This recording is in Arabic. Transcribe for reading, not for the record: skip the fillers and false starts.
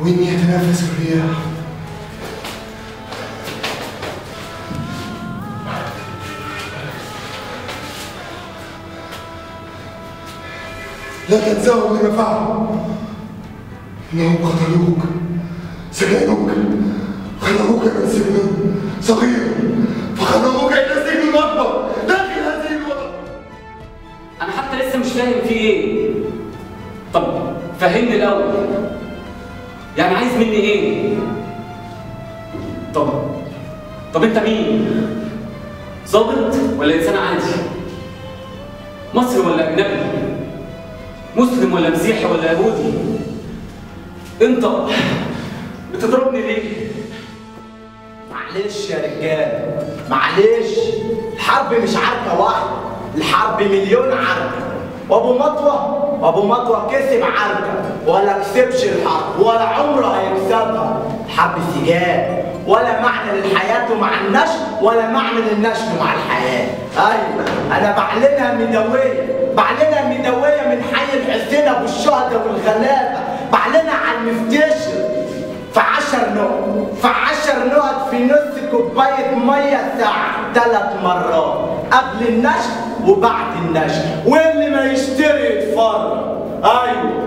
وإني أتنافس الرياح. لا تنساهم لما فعلوا، إنهم قتلوك، سجنوك، خلوك من سجن صغير، فخلوك إلى سجن أكبر داخل هذه الوطن. أنا حتى لسه مش فاهم في إيه. طب فهمني الأول، يعني عايز مني إيه؟ طب أنت مين؟ ظابط ولا إنسان عادي؟ مصري ولا أجنبي؟ مسلم ولا مسيحي ولا يهودي؟ أنت بتضربني ليه؟ معلش يا رجاله، معلش، الحرب مش عركه واحده، الحرب مليون عركه، وابو مطوه كسب عركه ولا كسبش الحرب ولا عمره هيكسبها. الحرب سجال، ولا معنى للحياه مع النشل ولا معنى للنشل مع الحياه. ايوه انا بعلنها مدويه من حي الحسين ابو الشهداء والغلابه، بعلنها على المفتشر في 10 نقط في نص كوبايه ميه ساعه 3 مرات قبل النشل وبعد النشل، واللي ما يشتري يتفرج. ايوه